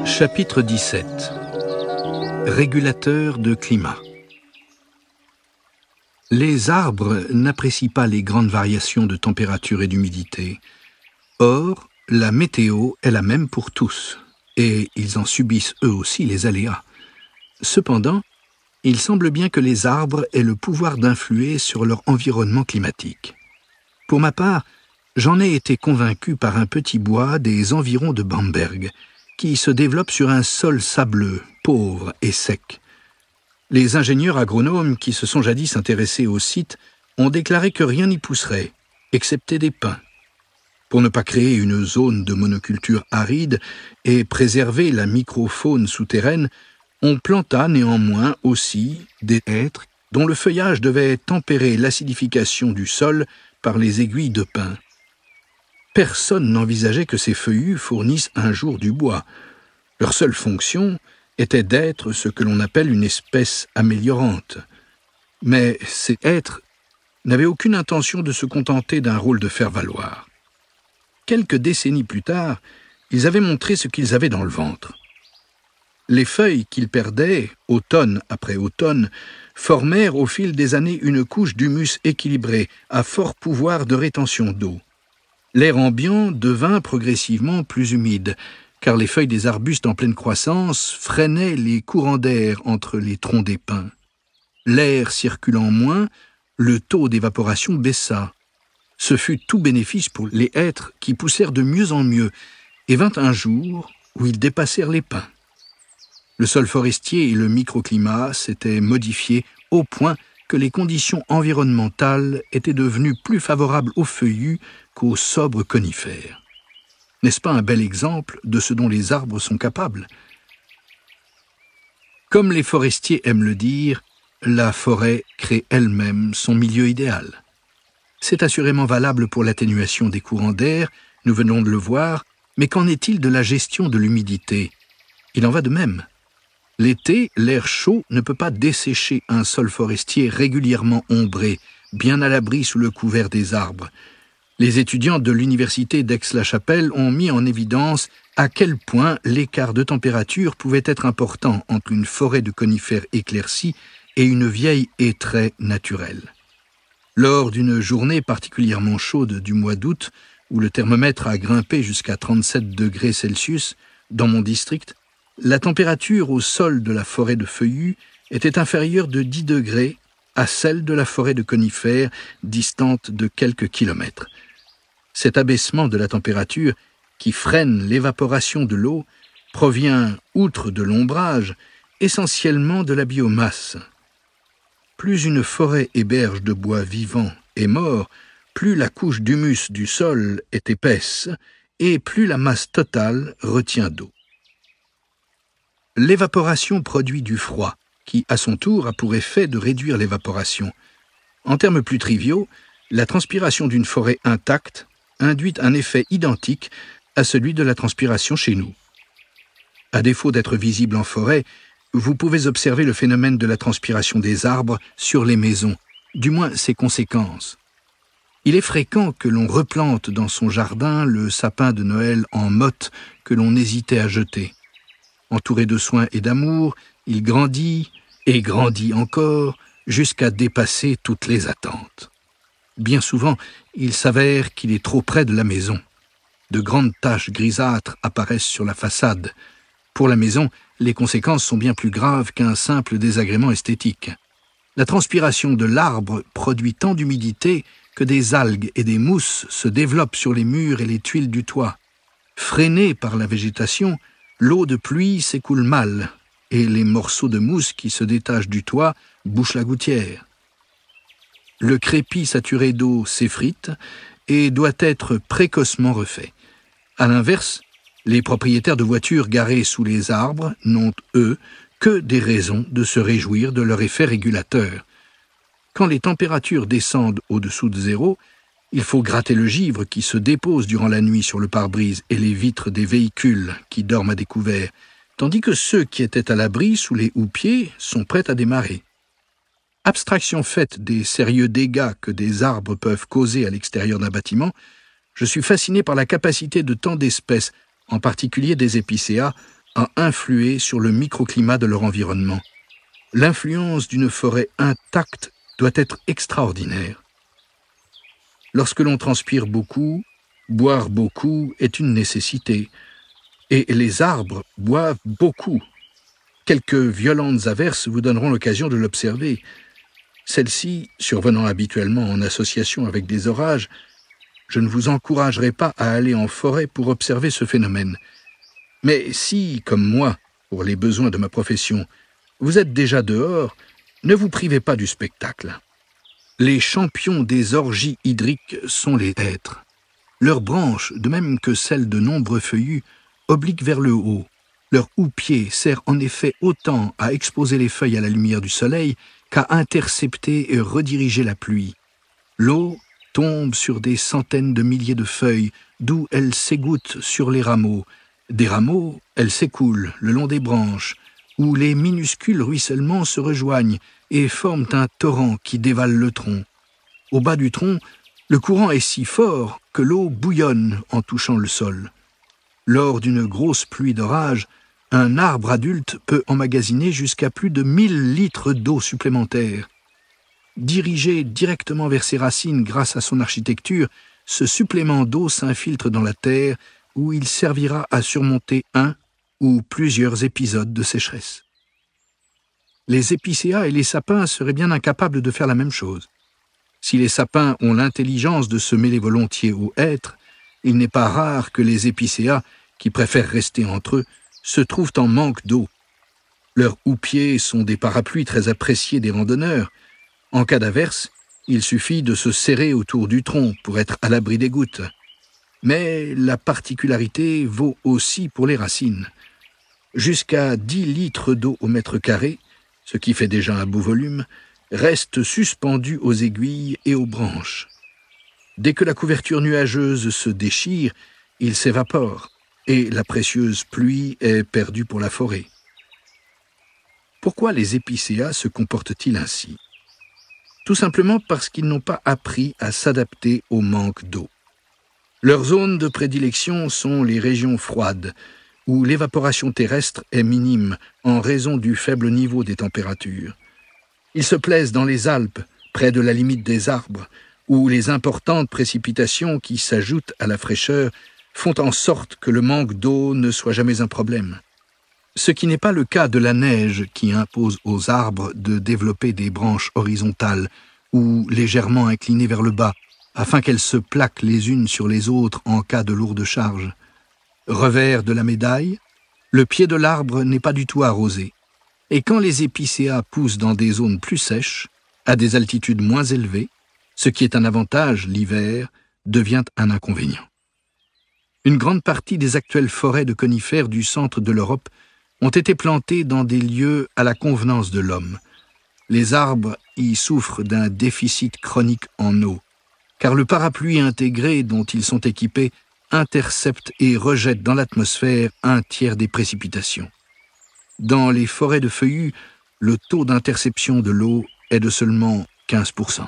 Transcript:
Chapitre 17. Régulateur de climat. Les arbres n'apprécient pas les grandes variations de température et d'humidité. Or, la météo est la même pour tous, et ils en subissent eux aussi les aléas. Cependant, il semble bien que les arbres aient le pouvoir d'influer sur leur environnement climatique. Pour ma part, j'en ai été convaincu par un petit bois des environs de Bamberg, qui se développe sur un sol sableux, pauvre et sec. Les ingénieurs agronomes qui se sont jadis intéressés au site ont déclaré que rien n'y pousserait, excepté des pins. Pour ne pas créer une zone de monoculture aride et préserver la microfaune souterraine, on planta néanmoins aussi des hêtres dont le feuillage devait tempérer l'acidification du sol par les aiguilles de pin. Personne n'envisageait que ces feuillus fournissent un jour du bois. Leur seule fonction était d'être ce que l'on appelle une espèce améliorante. Mais ces êtres n'avaient aucune intention de se contenter d'un rôle de faire-valoir. Quelques décennies plus tard, ils avaient montré ce qu'ils avaient dans le ventre. Les feuilles qu'ils perdaient, automne après automne, formèrent au fil des années une couche d'humus équilibrée, à fort pouvoir de rétention d'eau. L'air ambiant devint progressivement plus humide, car les feuilles des arbustes en pleine croissance freinaient les courants d'air entre les troncs des pins. L'air circulant moins, le taux d'évaporation baissa. Ce fut tout bénéfice pour les hêtres qui poussèrent de mieux en mieux, et vint un jour où ils dépassèrent les pins. Le sol forestier et le microclimat s'étaient modifiés au point que les conditions environnementales étaient devenues plus favorables aux feuillus qu'aux sobres conifères. N'est-ce pas un bel exemple de ce dont les arbres sont capables? Comme les forestiers aiment le dire, la forêt crée elle-même son milieu idéal. C'est assurément valable pour l'atténuation des courants d'air, nous venons de le voir, mais qu'en est-il de la gestion de l'humidité? Il en va de même. L'été, l'air chaud ne peut pas dessécher un sol forestier régulièrement ombré, bien à l'abri sous le couvert des arbres. Les étudiants de l'université d'Aix-la-Chapelle ont mis en évidence à quel point l'écart de température pouvait être important entre une forêt de conifères éclaircie et une vieille hêtraie naturelle. Lors d'une journée particulièrement chaude du mois d'août, où le thermomètre a grimpé jusqu'à 37 degrés Celsius, dans mon district, la température au sol de la forêt de feuillus était inférieure de 10 degrés à celle de la forêt de conifères distante de quelques kilomètres. Cet abaissement de la température, qui freine l'évaporation de l'eau, provient, outre de l'ombrage, essentiellement de la biomasse. Plus une forêt héberge de bois vivant et mort, plus la couche d'humus du sol est épaisse et plus la masse totale retient d'eau. L'évaporation produit du froid, qui, à son tour, a pour effet de réduire l'évaporation. En termes plus triviaux, la transpiration d'une forêt intacte induit un effet identique à celui de la transpiration chez nous. À défaut d'être visible en forêt, vous pouvez observer le phénomène de la transpiration des arbres sur les maisons, du moins ses conséquences. Il est fréquent que l'on replante dans son jardin le sapin de Noël en motte que l'on hésitait à jeter. Entouré de soins et d'amour, il grandit et grandit encore jusqu'à dépasser toutes les attentes. Bien souvent, il s'avère qu'il est trop près de la maison. De grandes taches grisâtres apparaissent sur la façade. Pour la maison, les conséquences sont bien plus graves qu'un simple désagrément esthétique. La transpiration de l'arbre produit tant d'humidité que des algues et des mousses se développent sur les murs et les tuiles du toit. Freinée par la végétation, l'eau de pluie s'écoule mal, et les morceaux de mousse qui se détachent du toit bouchent la gouttière. Le crépi saturé d'eau s'effrite et doit être précocement refait. À l'inverse, les propriétaires de voitures garées sous les arbres n'ont, eux, que des raisons de se réjouir de leur effet régulateur. Quand les températures descendent au-dessous de zéro, il faut gratter le givre qui se dépose durant la nuit sur le pare-brise et les vitres des véhicules qui dorment à découvert, tandis que ceux qui étaient à l'abri sous les houppiers sont prêts à démarrer. Abstraction faite des sérieux dégâts que des arbres peuvent causer à l'extérieur d'un bâtiment, je suis fasciné par la capacité de tant d'espèces en particulier des épicéas, a influé sur le microclimat de leur environnement. L'influence d'une forêt intacte doit être extraordinaire. Lorsque l'on transpire beaucoup, boire beaucoup est une nécessité. Et les arbres boivent beaucoup. Quelques violentes averses vous donneront l'occasion de l'observer. Celles-ci, survenant habituellement en association avec des orages, je ne vous encouragerai pas à aller en forêt pour observer ce phénomène. Mais si, comme moi, pour les besoins de ma profession, vous êtes déjà dehors, ne vous privez pas du spectacle. Les champions des orgies hydriques sont les hêtres. Leurs branches, de même que celles de nombreux feuillus, obliquent vers le haut. Leur houppier sert en effet autant à exposer les feuilles à la lumière du soleil qu'à intercepter et rediriger la pluie. L'eau tombe sur des centaines de milliers de feuilles, d'où elle s'égoutte sur les rameaux. Des rameaux, elle s'écoule le long des branches, où les minuscules ruissellements se rejoignent et forment un torrent qui dévale le tronc. Au bas du tronc, le courant est si fort que l'eau bouillonne en touchant le sol. Lors d'une grosse pluie d'orage, un arbre adulte peut emmagasiner jusqu'à plus de 1000 litres d'eau supplémentaire. Dirigé directement vers ses racines grâce à son architecture, ce supplément d'eau s'infiltre dans la terre où il servira à surmonter un ou plusieurs épisodes de sécheresse. Les épicéas et les sapins seraient bien incapables de faire la même chose. Si les sapins ont l'intelligence de se mêler volontiers aux hêtres, il n'est pas rare que les épicéas, qui préfèrent rester entre eux, se trouvent en manque d'eau. Leurs houppiers sont des parapluies très appréciés des randonneurs. En cas d'averse, il suffit de se serrer autour du tronc pour être à l'abri des gouttes. Mais la particularité vaut aussi pour les racines. Jusqu'à 10 litres d'eau au mètre carré, ce qui fait déjà un beau volume, restent suspendus aux aiguilles et aux branches. Dès que la couverture nuageuse se déchire, il s'évapore, et la précieuse pluie est perdue pour la forêt. Pourquoi les épicéas se comportent-ils ainsi ? Tout simplement parce qu'ils n'ont pas appris à s'adapter au manque d'eau. Leurs zones de prédilection sont les régions froides, où l'évaporation terrestre est minime en raison du faible niveau des températures. Ils se plaisent dans les Alpes, près de la limite des arbres, où les importantes précipitations qui s'ajoutent à la fraîcheur font en sorte que le manque d'eau ne soit jamais un problème. Ce qui n'est pas le cas de la neige qui impose aux arbres de développer des branches horizontales ou légèrement inclinées vers le bas, afin qu'elles se plaquent les unes sur les autres en cas de lourde charge. Revers de la médaille, le pied de l'arbre n'est pas du tout arrosé. Et quand les épicéas poussent dans des zones plus sèches, à des altitudes moins élevées, ce qui est un avantage l'hiver devient un inconvénient. Une grande partie des actuelles forêts de conifères du centre de l'Europe ont été plantées dans des lieux à la convenance de l'homme. Les arbres y souffrent d'un déficit chronique en eau, car le parapluie intégré dont ils sont équipés intercepte et rejette dans l'atmosphère un tiers des précipitations. Dans les forêts de feuillus, le taux d'interception de l'eau est de seulement 15%.